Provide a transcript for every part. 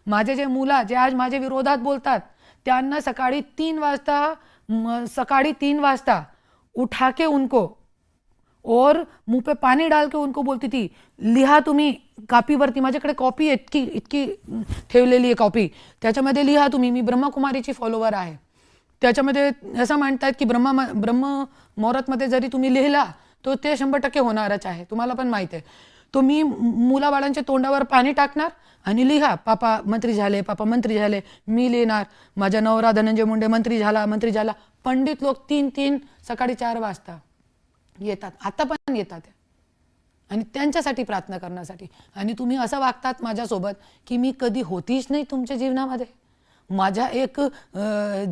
माझे जे मुलं जे आज माझ्या विरोधात बोलतात त्यांना सकाळी 3 वाजता उठा के उनको और मुंह पे पानी डाल के उनको बोलती थी लिहा तुम्ही कॉपीवरती, माझ्याकडे कॉपी इतकी ठेवलेली आहे कॉपी, त्याच्यामध्ये लिहा तुम्ही, मी ब्रह्मकुमारीची फॉलोवर आहे, त्याच्यामध्ये असं म्हणतात की ब्रह्म मुहूर्तमध्ये जरी तुम्ही लिहिला तो ते 100% होणारच आहे, तुम्हाला पण माहिती आहे. तो मी मुलाबाळांच्या तोंडावर पाणी टाकणार आणि लिहा पापा मंत्री झाले, पापा मंत्री झाले, मी लिहिणार माझा नवरा धनंजय मुंडे मंत्री झाला. पंडित लोक 3 सकाळी 4 वाजता येतात, आता पण येतात आणि त्यांच्यासाठी प्रार्थना करण्यासाठी. आणि तुम्ही असं वागतात माझ्यासोबत की मी कधी होतीच नाही तुमच्या जीवनामध्ये, माझ्या एक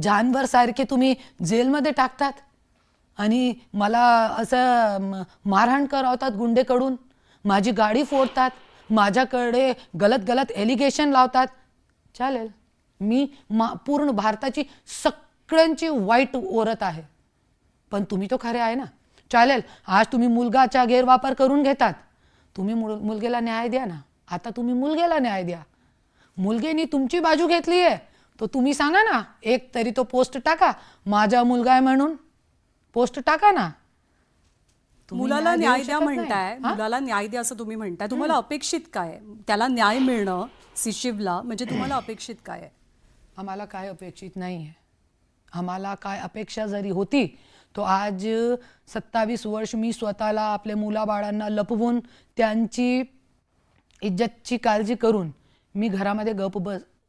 जानवर सारखे तुम्ही जेलमध्ये टाकतात आणि मला असं मारहाण करवतात गुंडेकडून, माझी गाडी फोडतात, माझ्याकडे गलत एलिगेशन लावतात. चालेल, मी पूर्ण भारताची सगळ्यांची वाईट ओरत आहे, पण तुम्ही तो खरे आहे ना. चालेल, आज तुम्ही मुलगाचा गैरवापर करून घेतात, तुम्ही मुलगेला न्याय द्या ना. आता तुम्ही मुलगेला न्याय द्या, मुलगेनी तुमची बाजू घेतली आहे तो तुम्ही सांगा ना, एक तरी तो पोस्ट टाका, माझा मुलगा आहे म्हणून पोस्ट टाका ना. मुलाला न्याय द्या म्हणताय, मुलाला न्याय द्या असं तुम्ही म्हणताय, तुम्हाला अपेक्षित काय, त्याला न्याय मिळणं सिशिवला म्हणजे तुम्हाला अपेक्षित काय आहे? आम्हाला काय अपेक्षित नाही आहे. आम्हाला काय अपेक्षा जरी होती तो आज 27 वर्ष मी स्वतःला आपल्या मुलाबाळांना लपवून त्यांची इज्जतची काळजी करून मी घरामध्ये गप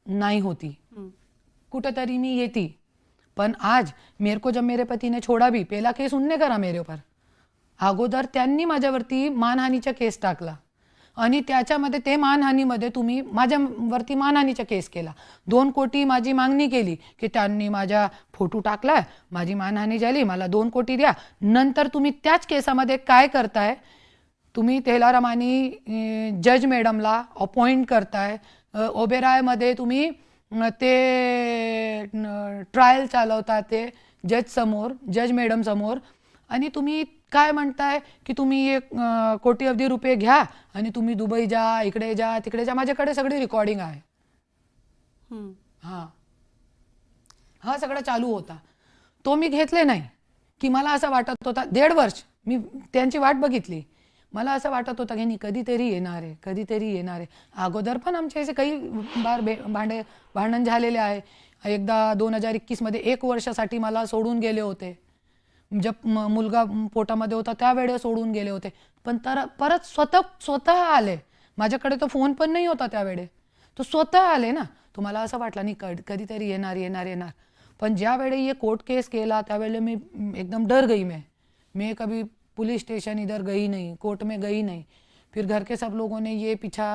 नाही होती, कुठेतरी मी येती. पण आज मेरे को जब मेरे पति ने छोड़ा भी, पहला केस उनने करा मेरे ऊपर, अगोदर त्यांनी माझ्यावरती मानहानीचा केस टाकला आणि त्याच्यामध्ये ते मानहानीमध्ये तुम्ही माझ्यावरती मानहानीचा केस केला. 2 कोटी माझी मागणी केली की त्यांनी माझा फोटो टाकलाय, माझी मानहानी झाली, मला 2 कोटी द्या. नंतर तुम्ही त्याच केसामध्ये काय करताय, तुम्ही तेलारामानी जज मॅडमला अपॉइंट करताय, ओबेरायमध्ये तुम्ही ते ट्रायल चालवता ते जज मॅडम समोर, आणि तुम्ही काय म्हणताय की तुम्ही 1 कोटी अवधी रुपये घ्या आणि तुम्ही दुबई जा, इकडे जा, तिकडे जा. माझ्याकडे सगळी रेकॉर्डिंग आहे. हा सगळं चालू होता, तो मी घेतले नाही. की मला असं वाटत होता 1.5 वर्ष मी त्यांची वाट बघितली, मला असं वाटत होतं की कधीतरी येणार आहे. अगोदर पण आमचे असे काही बार भांडण झालेले आहे. एकदा 2021 मध्ये 1 वर्षासाठी मला सोडून गेले होते, जब मुलगा पोटामध्ये होता त्यावेळेस सोडून गेले होते. पण परत स्वतः आले, माझ्याकडे तो फोन पण नाही होता त्यावेळे, तो स्वतः आले ना. तुम्हाला असं वाटलं नाही कधीतरी येणार. पण ज्या वेळे ये कोर्ट केस केला त्यावेळे मी एकदम डर गई. मैं कभी पुलिस स्टेशन इधर गई नहीं, कोर्ट में गई नहीं. फिर घर के सब लोगों ने ये पीछा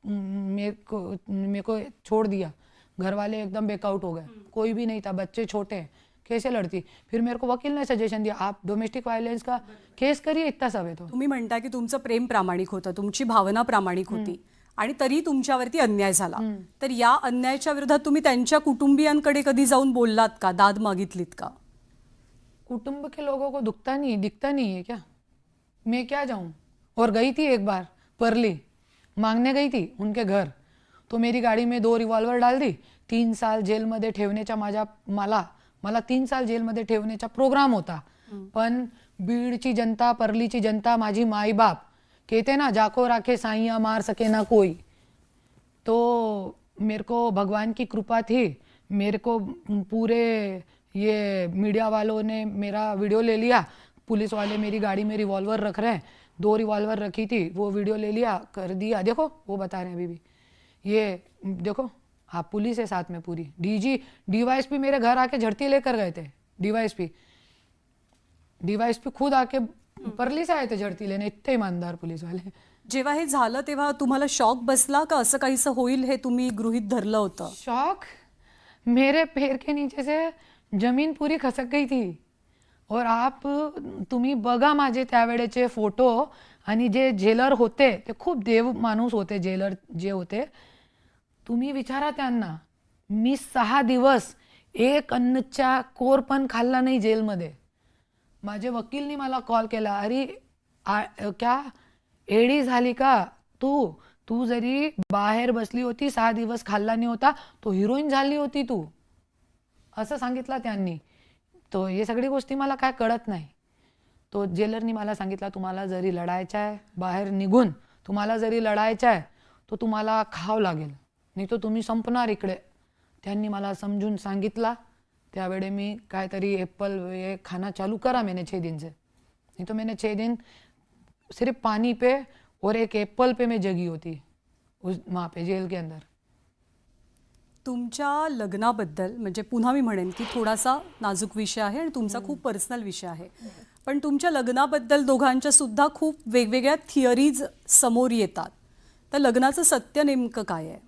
मेरे को छोड़ दिया, घर वाले एकदम बेकआउट हो गए, कोई भी नहीं था, बच्चे छोटे, कैसे लड़ती. फिर मेरे को वकील ने सजेशन दिया आप डोमेस्टिक वायलेंस का केस करिए, इतना सब है. तो तुम्ही म्हणता की तुमचं प्रेम प्रामाणिक होतं, तुमची भावना प्रामाणिक होती आणि तरी तुमच्यावरती अन्याय झाला, तर या अन्यायाच्या विरोधात तुम्ही त्यांच्या कुटुंबियांकडे कधी जाऊन बोललात का, दाद मागितलीत का? कुटुंब के लोगों को दिखता नहीं है क्या, मैं क्या जाऊं. और गई थी एक बार परली मांगने गई थी उनके घर, तो मेरी गाड़ी में 2 रिवॉल्वर डाल दी. 3 साल जेलमध्ये ठेवण्याचा मला 3 साल जेलमध्ये ठेवण्याचा प्रोग्राम होता. पण बीडची जनता, परलीची जनता, माझी माई बाप कहते ना जाको राखे साइया मार सके ना कोई. तो मेरे को भगवान की कृपा थी, मेरे को पूरे ये मीडिया वालों ने मेरा वीडियो ले लिया, पुलिस वाले मेरी गाड़ी में रिवॉल्वर रख रहे हैं, 2 रिवॉल्वर रखी थी, वो वीडियो ले लिया, कर दिया. देखो वो बता रहे हैं अभी भी, ये देखो आप पुलिस है साथ में पूरी, डीवाईएसपी मेरे घर आके झड़ती लेकर गए थे. डीवाईएसपी खुद आके परली से आए थे झड़ती लेने, इतने ईमानदार पुलिस वाले. जेव्हा हे झालं तेव्हा तुम्हाला शॉक बसला का, असं काहीसं होईल हे तुम्ही गृहीत धरलं होतं? शॉक, मेरे पैर के नीचे से जमीन पूरी खसक गई थी. और तुम्ही बघा माझे त्यावेळेचे फोटो, आणि जे जेलर होते ते खूप देव माणूस होते, जेलर जे होते, तुम्ही विचारा त्यांना. मी 6 दिवस एक अन्नचा कोर पण खाल्ला नाही जेलमध्ये. माझे वकीलनी मला कॉल केला, अरे क्या एडी झाली का तू, तू जरी बाहेर बसली होती 6 दिवस खाल्ला नाही होता तो हिरोईन झाली होती तू, असं सांगितलं त्यांनी. तो हे सगळी गोष्टी मला काय कळत नाही. तो जेलरनी मला सांगितला तुम्हाला जरी लढायचं आहे बाहेर निघून, तुम्हाला जरी लढायचं आहे तो तुम्हाला खावं लागेल, नाही तो तुम्ही संपणार इकडे. त्यांनी मला समजून सांगितला. त्यावेळे मी काहीतरी एप्पल ये खाना चालू करा मैंने 6 दिन से, नहीं तो मैंने 6 दिन सिर्फ पानी पे और एक एप्पल पे मैं जगी होती उस वहाँ पे जेल के अंदर. तुमच्या लग्नाबद्दल म्हणजे पुन्हा मी म्हणेन की थोडासा नाजूक विषय आहे आणि तुमचा खूप पर्सनल विषय आहे, पण तुमच्या लग्नाबद्दल दोघांच्या सुद्धा खूप वेगवेगळ्या थिअरीज समोर येतात. तर लग्नाचं सत्य नेमकं काय आहे?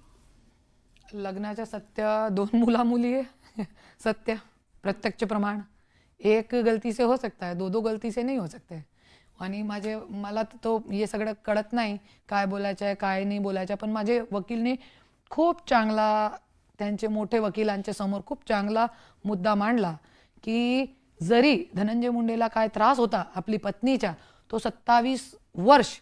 लग्नाचं सत्य 2 मुला मुली है सत्य प्रत्यक्ष प्रमाण. एक गलती से हो सकता है, 2 गलती से नहीं हो सकते. आणि मला तो हे सगळं कळत नाही काय बोलायचं आहे काय नाही बोलायचं. पण माझे वकीलने खूप चांगला, त्यांचे मोठे वकिलांच्या समोर खूप चांगला मुद्दा मांडला की जरी धनंजय मुंडेला काय त्रास होता आपली पत्नीचा, तो 27 वर्ष